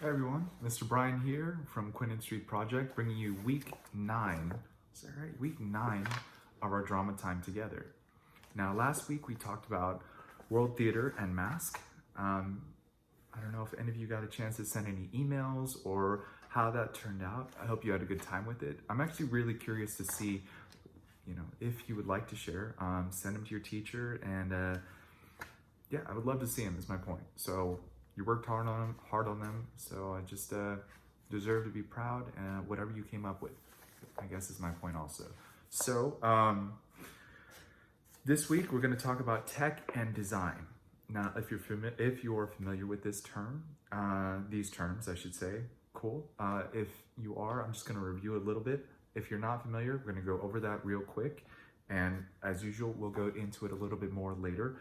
Hey everyone, Mr. Bryan here from Quinn Street Project, bringing you week 9, is that right? Week 9 of our drama time together. Now last week we talked about World Theater and Mask. I don't know if any of you got a chance to send any emails or how that turned out. I hope you had a good time with it. I'm actually really curious to see, if you would like to share, send them to your teacher, and yeah, I would love to see them is my point. So you worked hard on them, so I just deserve to be proud, and whatever you came up with, I guess, is my point also. So this week we're going to talk about tech and design. Now, if you're familiar with this term, these terms, I should say, cool. If you are, I'm just going to review a little bit. If you're not familiar, we're going to go over that real quick, and as usual, we'll go into it a little bit more later.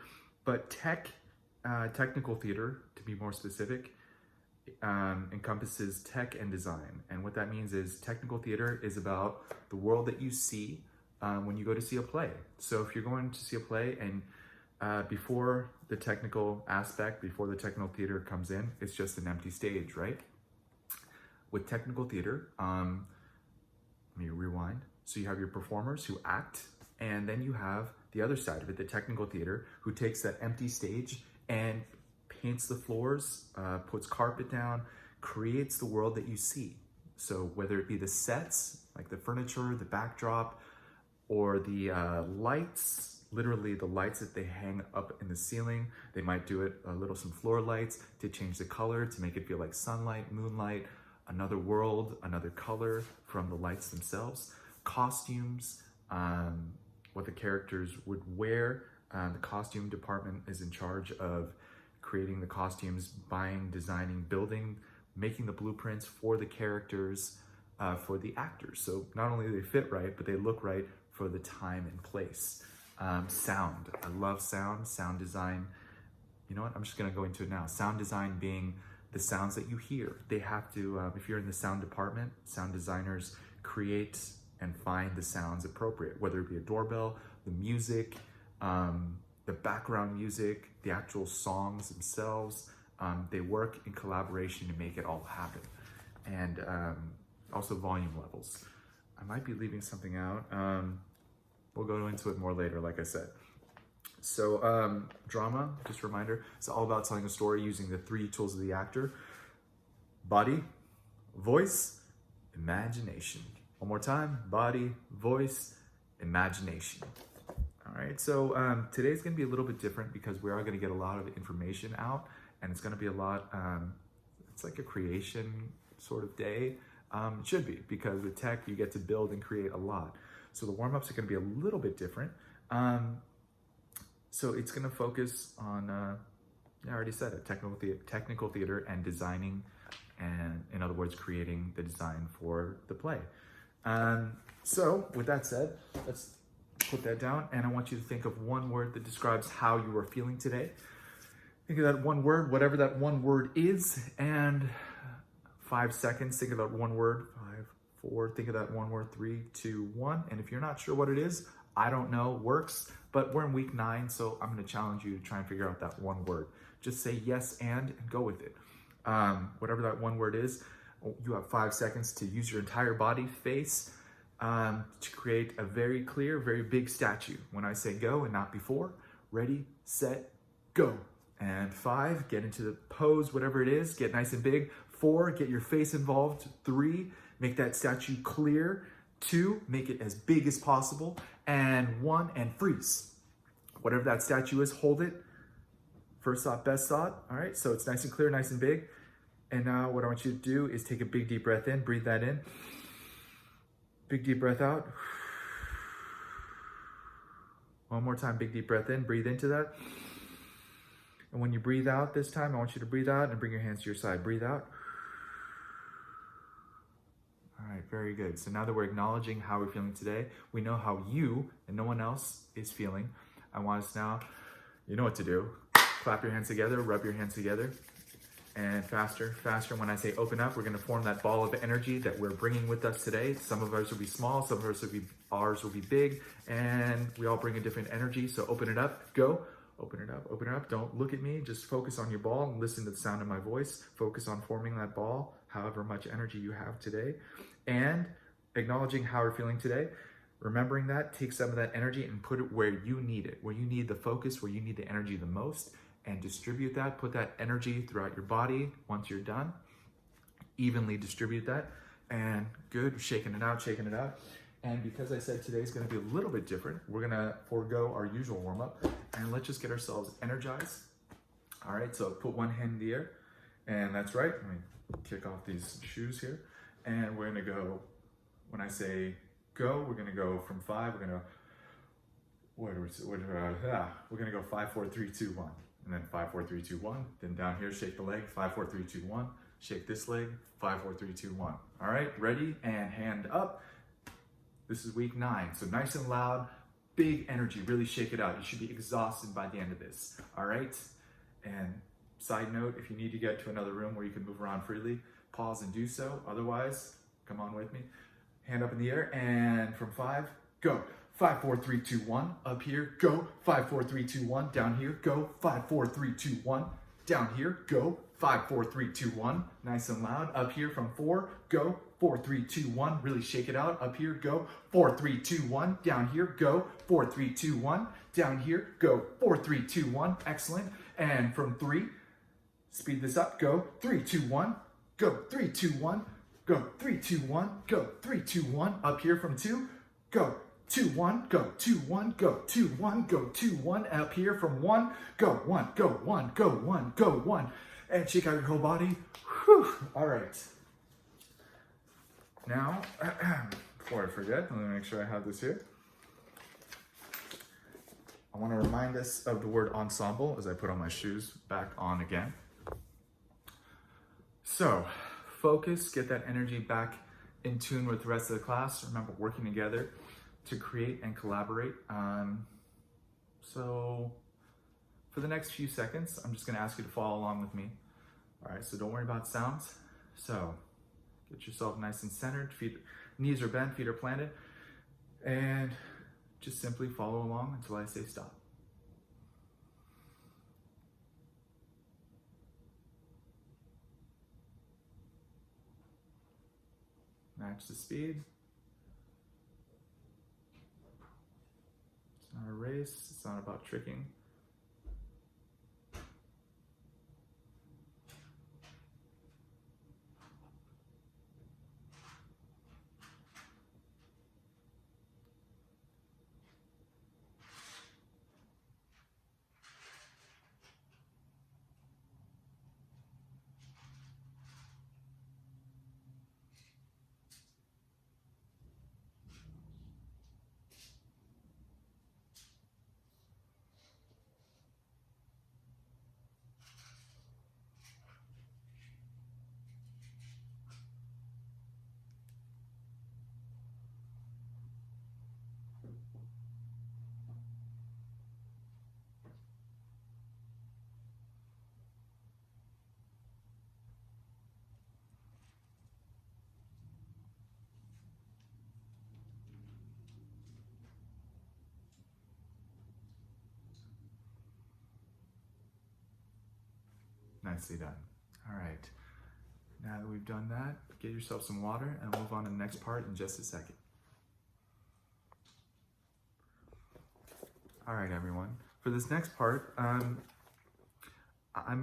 But technical theater, to be more specific, encompasses tech and design. And what that means is technical theater is about the world that you see when you go to see a play. So if you're going to see a play and before the technical aspect, before the technical theater comes in, it's just an empty stage, right? With technical theater, let me rewind. So you have your performers who act, and then you have the other side of it, the technical theater, who takes that empty stage and paints the floors, puts carpet down, creates the world that you see. So whether it be the sets, like the furniture, the backdrop, or the lights, literally the lights that they hang up in the ceiling, they might do it some floor lights to change the color, to make it feel like sunlight, moonlight, another world, another color from the lights themselves. Costumes, what the characters would wear. The costume department is in charge of creating the costumes, buying, designing, building, making the blueprints for the characters, for the actors. So not only do they fit right, but they look right for the time and place. Sound, I love sound design. You know what, I'm just gonna go into it now. Sound design being the sounds that you hear. They have to, if you're in the sound department, sound designers create and find the sounds appropriate, whether it be a doorbell, the music, the background music, the actual songs themselves. They work in collaboration to make it all happen. And also volume levels. I might be leaving something out. We'll go into it more later, like I said. So drama, just a reminder, it's all about telling a story using the 3 tools of the actor: body, voice, imagination. One more time: body, voice, imagination. All right, so today's gonna be a little bit different because we are gonna get a lot of information out, and it's gonna be a lot, it's like a creation sort of day. It should be, because with tech, you get to build and create a lot. So the warm-ups are gonna be a little bit different. So it's gonna focus on, I already said it, technical theater and designing, and in other words, creating the design for the play. So with that said, let's put that down, and I want you to think of one word that describes how you are feeling today. Think of that one word, whatever that one word is, and 5 seconds, think of that one word. 5, 4, think of that one word. 3, 2, 1. And if you're not sure what it is, I don't know, works, but we're in week 9, so I'm gonna challenge you to try and figure out that one word. Just say yes and go with it. Whatever that one word is, you have 5 seconds to use your entire body, face, to create a very clear, very big statue. When I say go and not before, ready, set, go. And 5, get into the pose, whatever it is, get nice and big. 4, get your face involved. 3, make that statue clear. 2, make it as big as possible. And 1, and freeze. Whatever that statue is, hold it. First thought, best thought. All right, so it's nice and clear, nice and big. And now what I want you to do is take a big deep breath in, breathe that in. Big deep breath out. One more time, big deep breath in, breathe into that. And when you breathe out this time, I want you to breathe out and bring your hands to your side. Breathe out. All right, very good. So now that we're acknowledging how we're feeling today, we know how you and no one else is feeling. I want us now, you know what to do. Clap your hands together, rub your hands together. And faster, faster. When I say open up, we're gonna form that ball of energy that we're bringing with us today. Some of ours will be small, some of ours will be big, and we all bring a different energy. So open it up, go. Open it up, open it up. Don't look at me, just focus on your ball and listen to the sound of my voice. Focus on forming that ball, however much energy you have today, and acknowledging how you're feeling today. Remembering that, take some of that energy and put it where you need it, where you need the focus, where you need the energy the most, and distribute that. Put that energy throughout your body. Once you're done, evenly distribute that. And good, shaking it out, shaking it out. And because I said today's gonna be a little bit different, we're gonna forego our usual warm up and let's just get ourselves energized. All right, so put one hand in the air, and that's right. Let me kick off these shoes here. And we're gonna go, when I say go, we're gonna go from 5, we're gonna, we're gonna go 5, 4, 3, 2, 1. And then 5, 4, 3, 2, 1. Then down here, shake the leg, 5, 4, 3, 2, 1. Shake this leg, 5, 4, 3, 2, 1. All right, ready? And hand up. This is week 9, so nice and loud, big energy, really shake it out. You should be exhausted by the end of this, all right? And side note, if you need to get to another room where you can move around freely, pause and do so. Otherwise, come on with me. Hand up in the air, and from 5, go. 5, 4, 3, 2, 1, up here, go. 5, 4, 3, 2, 1, down here, go. 5, 4, 3, 2, 1, down here, go. 5, 4, 3, 2, 1, nice and loud. Up here from 4, go. 4, 3, 2, 1, really shake it out. Up here, go. 4, 3, 2, 1, down here, go. 4, 3, 2, 1, down here, go. 4, 3, 2, 1, excellent. And from 3, speed this up, go. 3, 2, 1, go. 3, 2, 1, go. 3, 2, 1, go. 3, 2, 1, up here from 2, go. 2, 1, go. 2, 1, go. 2, 1, go. 2, 1, up here from 1, go. 1, go. 1, go. 1, go. 1. And shake out your whole body. Whew. All right. Now, before I forget, let me make sure I have this here. I want to remind us of the word ensemble as I put on my shoes back on again. So, focus, get that energy back in tune with the rest of the class. Remember, working together to create and collaborate. So, for the next few seconds, I'm just going to ask you to follow along with me. All right, so don't worry about sounds. So, get yourself nice and centered, knees are bent, feet are planted, and just simply follow along until I say stop. Match the speed. It's not a race, it's not about tricking. Nicely done. All right. Now that we've done that, get yourself some water and we'll move on to the next part in just a second. All right, everyone. For this next part, I'm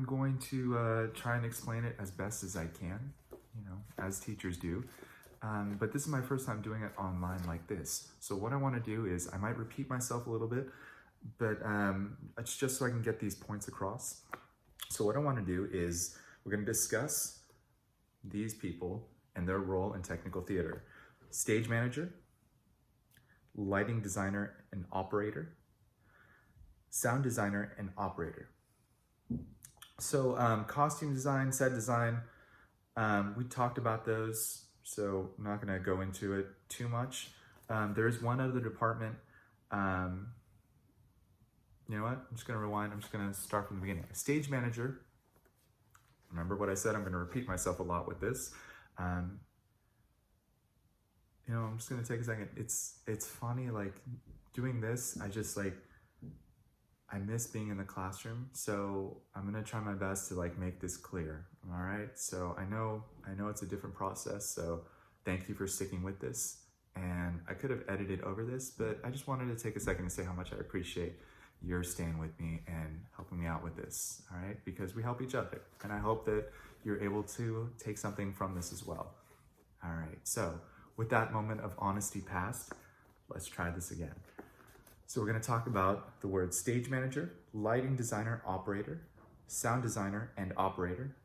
going to try and explain it as best as I can, as teachers do. But this is my first time doing it online like this. So what I want to do is, I might repeat myself a little bit, but it's just so I can get these points across. So what I want to do is, we're going to discuss these people and their role in technical theater. Stage manager, lighting designer and operator, sound designer and operator. So costume design, set design, we talked about those, so I'm not going to go into it too much. There is one other department. You know what? I'm just going to rewind. I'm just going to start from the beginning. Stage manager. Remember what I said? I'm going to repeat myself a lot with this. I'm just going to take a second. It's funny, like, doing this, I just, like, I miss being in the classroom, so I'm gonna try my best to like make this clear, all right? So I know it's a different process, so thank you for sticking with this. And I could have edited over this, but I just wanted to take a second to say how much I appreciate your staying with me and helping me out with this, all right? Because we help each other, and I hope that you're able to take something from this as well. All right, so with that moment of honesty past, let's try this again. So we're gonna talk about the words stage manager, lighting designer, operator, sound designer and operator,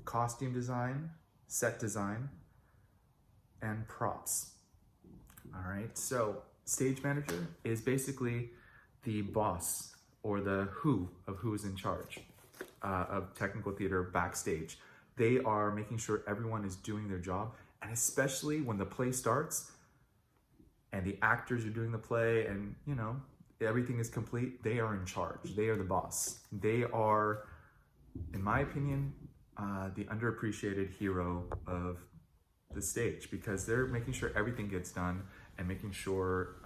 costume design, set design, and props. All right, so stage manager is basically the boss or the who of who's in charge of technical theater backstage. They are making sure everyone is doing their job, and especially when the play starts and the actors are doing the play and, you know, everything is complete, they are in charge. They are the boss. They are, in my opinion, the underappreciated hero of the stage, because they're making sure everything gets done and making sure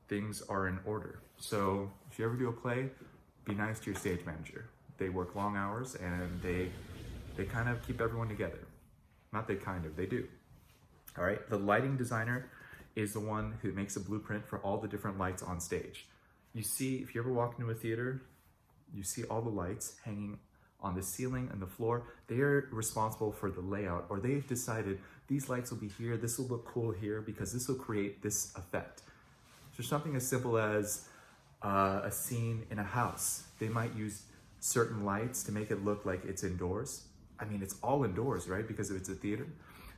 things are in order. So if you ever do a play, be nice to your stage manager. They work long hours and they kind of keep everyone together. Not they kind of, they do. All right, the lighting designer is the one who makes a blueprint for all the different lights on stage. You see, if you ever walk into a theater, you see all the lights hanging on the ceiling and the floor. They are responsible for the layout, or they've decided these lights will be here, this will look cool here because this will create this effect. So something as simple as a scene in a house. They might use certain lights to make it look like it's indoors. I mean, it's all indoors, right? Because it's a theater.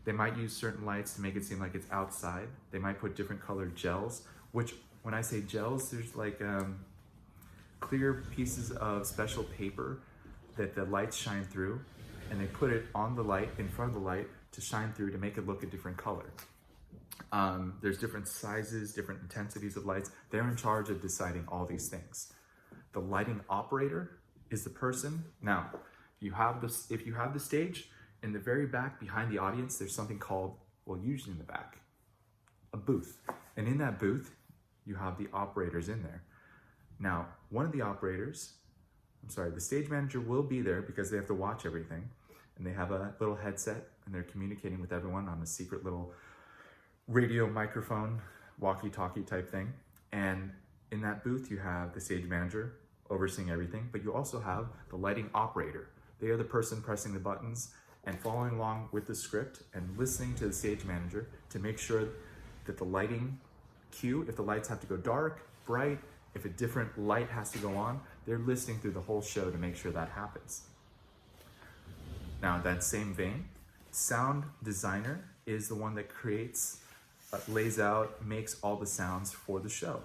They might use certain lights to make it seem like it's outside. They might put different colored gels, which when I say gels, there's like clear pieces of special paper that the lights shine through, and they put it on the light, in front of the light, to shine through to make it look a different color. There's different sizes, different intensities of lights. They're in charge of deciding all these things. The lighting operator is the person. Now, if you have the stage, in the very back behind the audience, there's something called, well, usually in the back, a booth. And in that booth, you have the operators in there. Now, one of the operators, the stage manager will be there because they have to watch everything. And they have a little headset and they're communicating with everyone on a secret little radio microphone, walkie-talkie type thing. And in that booth, you have the stage manager overseeing everything, but you also have the lighting operator. They are the person pressing the buttons and following along with the script and listening to the stage manager to make sure that the lighting cue, if the lights have to go dark, bright, if a different light has to go on, they're listening through the whole show to make sure that happens. Now, in that same vein, sound designer is the one that creates, lays out, makes all the sounds for the show.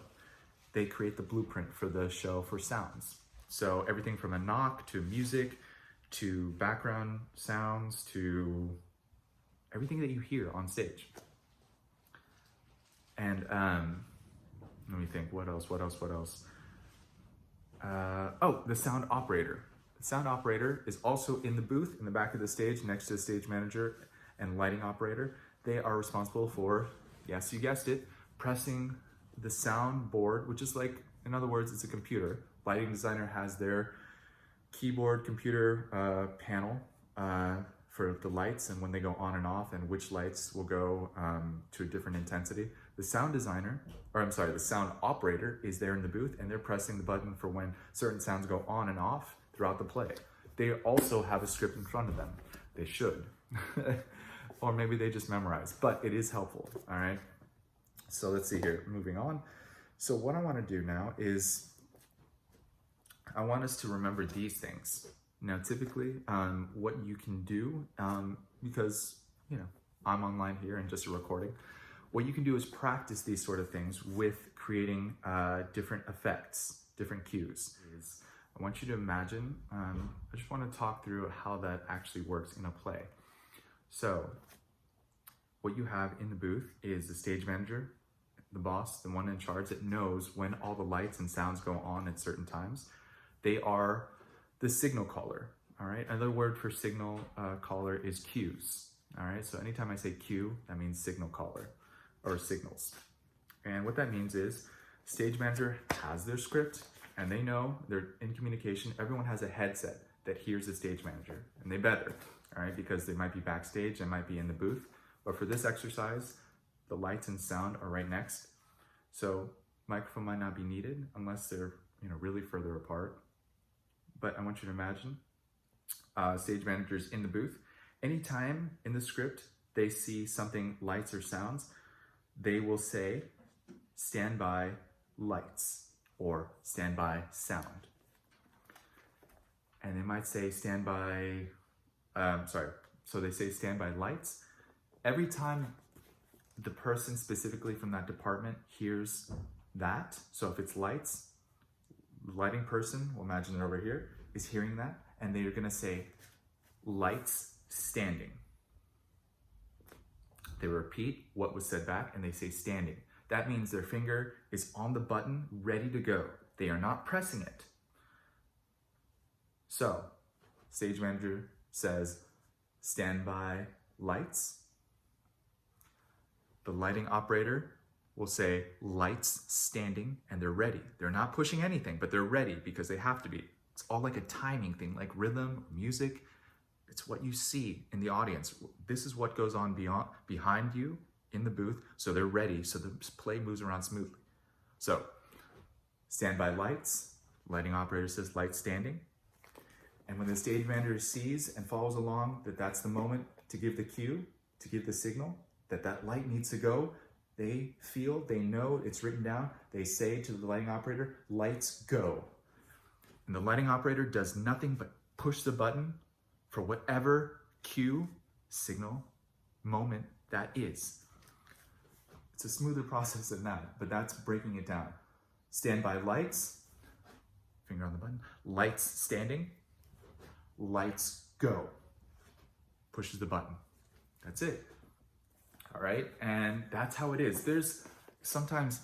They create the blueprint for the show for sounds. So everything from a knock to music, to background sounds, to everything that you hear on stage. And let me think, what else? The sound operator. The sound operator is also in the booth in the back of the stage next to the stage manager and lighting operator. They are responsible for, yes, you guessed it, pressing the sound board, which is like, in other words, it's a computer. Lighting designer has their keyboard computer panel for the lights and when they go on and off and which lights will go to a different intensity. The sound operator is there in the booth and they're pressing the button for when certain sounds go on and off throughout the play. They also have a script in front of them. They should. Or maybe they just memorize, but it is helpful, all right? So let's see here, moving on. So what I wanna do now is I want us to remember these things. Now, typically, what you can do, because, you know, I'm online here and just a recording, what you can do is practice these sort of things with creating different effects, different cues. I want you to imagine, I just want to talk through how that actually works in a play. So, what you have in the booth is the stage manager, the boss, the one in charge that knows when all the lights and sounds go on at certain times. They are the signal caller, all right? Another word for signal caller is cues, all right? So anytime I say cue, that means signal caller or signals. And what that means is stage manager has their script, and they know they're in communication. Everyone has a headset that hears the stage manager, and they better, all right, because they might be backstage, they might be in the booth. But for this exercise, the lights and sound are right next. So microphone might not be needed unless they're, really further apart. But I want you to imagine stage managers in the booth. Anytime in the script they see something lights or sounds, they will say, stand by lights or stand by sound. And they might say stand by, so they say stand by lights. Every time the person specifically from that department hears that, so if it's lights, the lighting person, we'll imagine it over here, is hearing that, and they're gonna say lights standing. They repeat what was said back and they say standing. That means their finger is on the button, ready to go. They are not pressing it. So, stage manager says, stand by lights. The lighting operator will say lights standing, and they're ready. They're not pushing anything, but they're ready because they have to be. It's all like a timing thing, like rhythm, music. It's what you see in the audience. This is what goes on behind you in the booth, so they're ready, so the play moves around smoothly. So, stand by lights. Lighting operator says lights standing. And when the stage manager sees and follows along that that's the moment to give the cue, to give the signal, that light needs to go, they feel, they know, it's written down, they say to the lighting operator, lights go. And the lighting operator does nothing but push the button for whatever cue, signal, moment that is. It's a smoother process than that, but that's breaking it down. Stand by lights, finger on the button, lights standing, lights go. Pushes the button. That's it. All right, and that's how it is. There's sometimes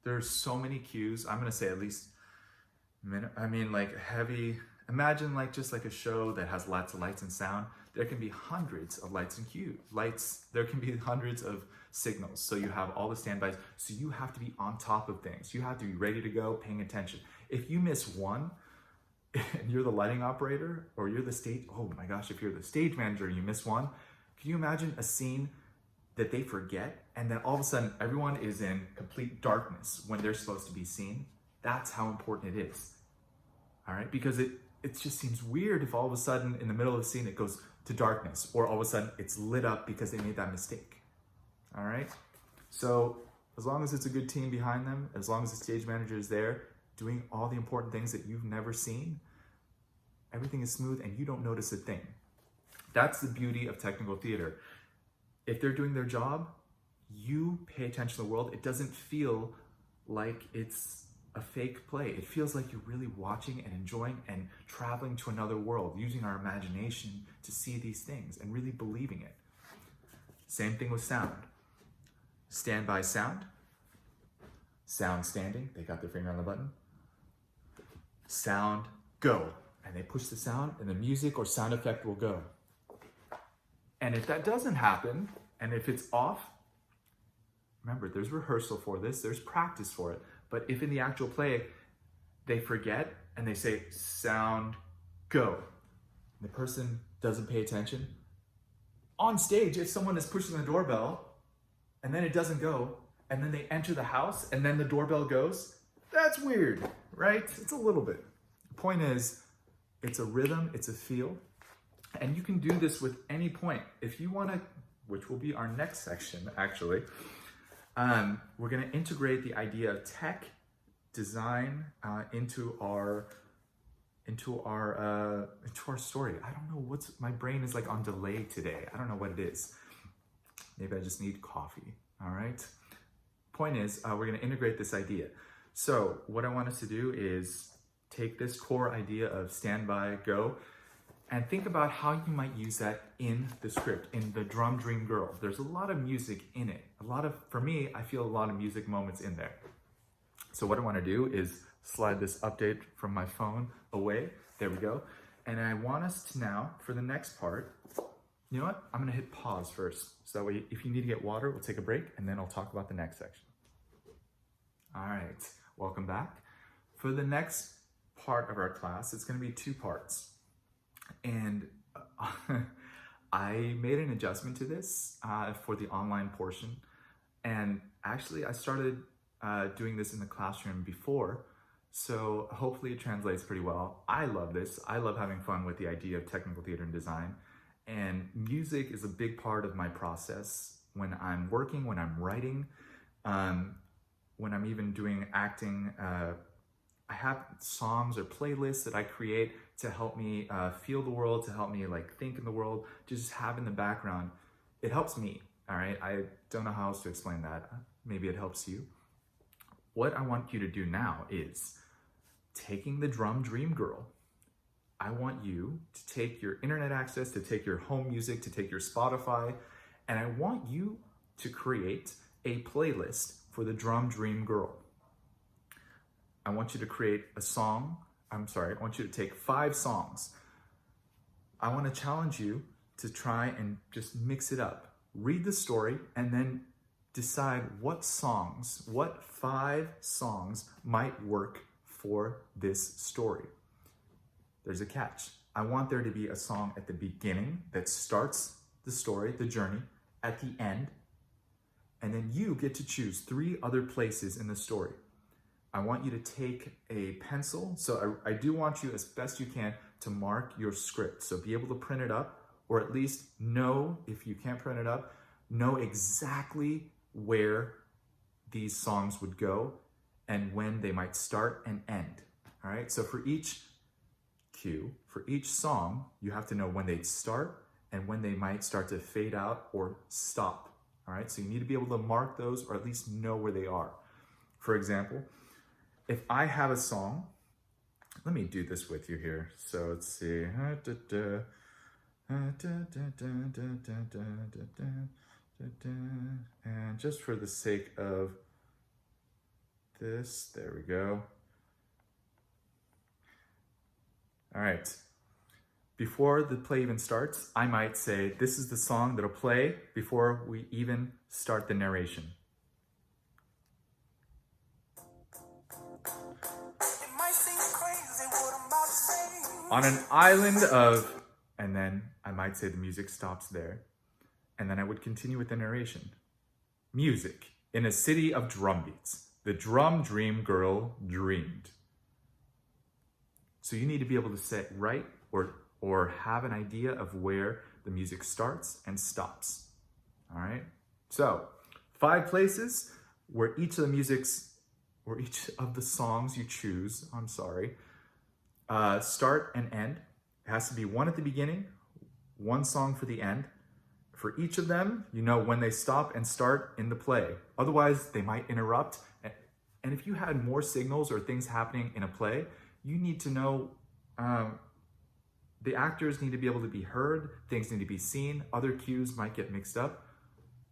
there's so many cues. I'm gonna say at least heavy. Imagine just like a show that has lots of lights and sound. There can be hundreds of lights and cues. There can be hundreds of signals. So you have all the standbys. So you have to be on top of things. You have to be ready to go, paying attention. If you miss one, and you're the lighting operator, or you're the stage, oh my gosh, if you're the stage manager and you miss one, can you imagine a scene that they forget and then all of a sudden everyone is in complete darkness when they're supposed to be seen? That's how important it is. All right, because it just seems weird if all of a sudden in the middle of the scene it goes to darkness, or all of a sudden it's lit up because they made that mistake. All right, so as long as it's a good team behind them, as long as the stage manager is there doing all the important things that you've never seen, everything is smooth and you don't notice a thing. That's the beauty of technical theater. If they're doing their job, you pay attention to the world. It doesn't feel like it's a fake play. It feels like you're really watching and enjoying and traveling to another world, using our imagination to see these things and really believing it. Same thing with sound. Stand by sound. Sound standing. They got their finger on the button. Sound go. And they push the sound and the music or sound effect will go. And if that doesn't happen, and if it's off, remember, there's rehearsal for this, there's practice for it. But if in the actual play, they forget and they say, sound, go, and the person doesn't pay attention, on stage, if someone is pushing the doorbell, and then it doesn't go, and then they enter the house, and then the doorbell goes, that's weird, right? It's a little bit. The point is, it's a rhythm, it's a feel, and you can do this with any point. If you want to, which will be our next section, actually, we're going to integrate the idea of tech design into our story. I don't know my brain is like on delay today. I don't know what it is. Maybe I just need coffee. All right. Point is, we're going to integrate this idea. So what I want us to do is take this core idea of stand by, go, and think about how you might use that in the script, in The Drum Dream Girl. There's a lot of music in it. For me, I feel a lot of music moments in there. So what I want to do is slide this update from my phone away. There we go. And I want us to now, for the next part, you know what? I'm going to hit pause first. So that way, if you need to get water, we'll take a break, and then I'll talk about the next section. All right. welcome back. For the next part of our class, it's going to be 2 parts. And I made an adjustment to this for the online portion. And actually, I started doing this in the classroom before, so hopefully it translates pretty well. I love this. I love having fun with the idea of technical theater and design. And music is a big part of my process when I'm working, when I'm writing, when I'm even doing acting. I have songs or playlists that I create to help me feel the world, to help me like think in the world, just have in the background. It helps me, all right? I don't know how else to explain that. Maybe it helps you. What I want you to do now is taking the Drum Dream Girl. I want you to take your internet access, to take your home music, to take your Spotify, and I want you to create a playlist for the Drum Dream Girl. I want you to create a song. I want you to take 5 songs. I want to challenge you to try and just mix it up. Read the story and then decide what 5 songs might work for this story. There's a catch. I want there to be a song at the beginning that starts the story, the journey, at the end, and then you get to choose 3 other places in the story. I want you to take a pencil. So I do want you, as best you can, to mark your script. So be able to print it up, or at least know, if you can't print it up, know exactly where these songs would go and when they might start and end. All right, so for each cue, for each song, you have to know when they'd start and when they might start to fade out or stop. All right, so you need to be able to mark those, or at least know where they are. For example, if I have a song, let me do this with you here. So let's see. And just for the sake of this, there we go. All right. Before the play even starts, I might say, this is the song that'll play before we even start the narration. On an island of, and then I might say the music stops there, and then I would continue with the narration. Music. In a city of drum beats, the Drum Dream Girl dreamed. So you need to be able to set right or have an idea of where the music starts and stops. All right? So 5 places where each of the songs you choose, start and end. It has to be 1 at the beginning, 1 song for the end. For each of them, you know when they stop and start in the play. Otherwise, they might interrupt. And if you had more signals or things happening in a play, you need to know, the actors need to be able to be heard, things need to be seen, other cues might get mixed up.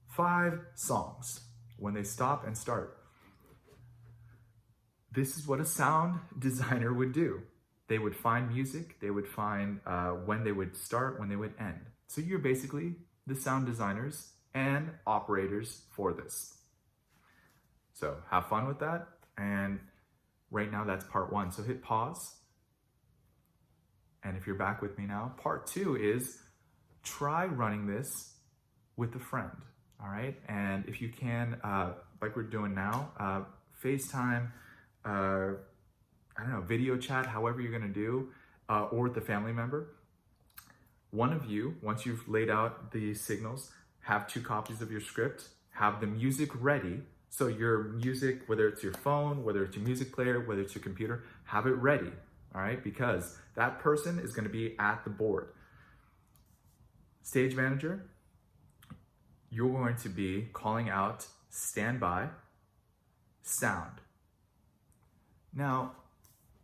5 songs when they stop and start. This is what a sound designer would do. They would find music, they would find when they would start, when they would end. So you're basically the sound designers and operators for this. So have fun with that. And right now that's part 1. So hit pause. And if you're back with me now, part 2 is try running this with a friend, all right? And if you can, like we're doing now, FaceTime, video chat, however you're gonna do, or with a family member. One of you, once you've laid out the signals, have 2 copies of your script, have the music ready. So your music, whether it's your phone, whether it's your music player, whether it's your computer, have it ready, all right? Because that person is gonna be at the board. Stage manager, you're going to be calling out standby, sound. Now,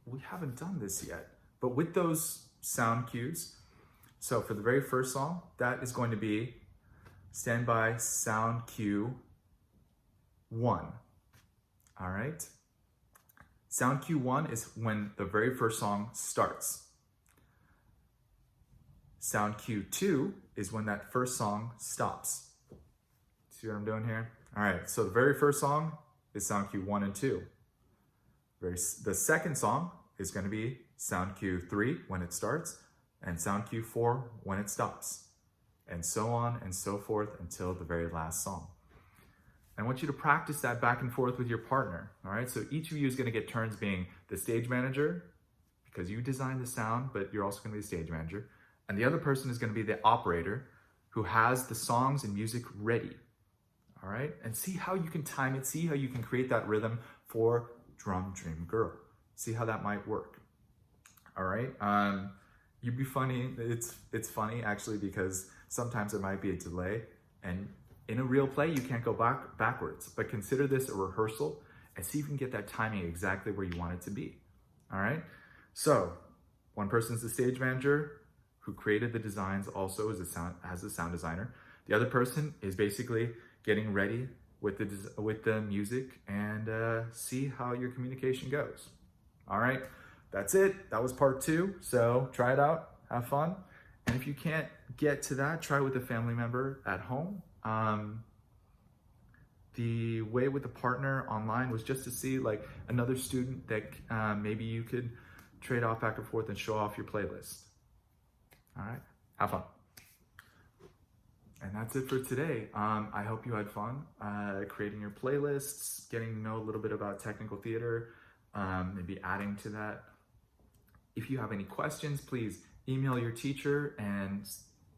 we haven't done this yet, but with those sound cues, so for the very first song, that is going to be standby sound cue 1. All right? Sound cue 1 is when the very first song starts. Sound cue 2 is when that first song stops. See what I'm doing here? All right, so the very first song is sound cue 1 and 2. The second song is going to be sound cue 3 when it starts and sound cue 4 when it stops, and so on and so forth until the very last song. I want you to practice that back and forth with your partner, all right? So each of you is going to get turns being the stage manager, because you designed the sound, but you're also going to be the stage manager. And the other person is going to be the operator who has the songs and music ready, all right? And see how you can time it, see how you can create that rhythm for Drum Dream Girl. See how that might work, all right? You'd be funny, it's funny actually, because sometimes there might be a delay, and in a real play, you can't go backwards, but consider this a rehearsal and see if you can get that timing exactly where you want it to be, all right? So one person's the stage manager who created the designs, also as a sound designer. The other person is basically getting ready with the music, and see how your communication goes. All right, that's it. That was part 2. So try it out, have fun. And if you can't get to that, try with a family member at home. The way with the partner online was just to see like another student that maybe you could trade off back and forth and show off your playlist. All right, have fun. And that's it for today. I hope you had fun creating your playlists, getting to know a little bit about technical theater, maybe adding to that. If you have any questions, please email your teacher and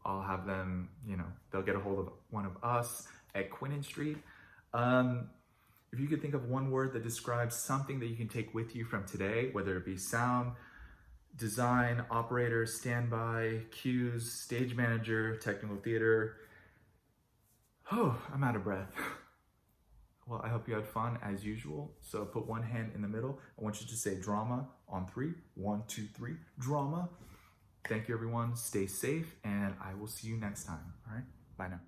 I'll have them, they'll get a hold of one of us at Quinn Street. If you could think of one word that describes something that you can take with you from today, whether it be sound, design, operator, standby, cues, stage manager, technical theater. Oh, I'm out of breath. Well, I hope you had fun as usual. So put one hand in the middle. I want you to say drama on 3. 1, 2, 3, drama. Thank you, everyone. Stay safe, and I will see you next time. All right, bye now.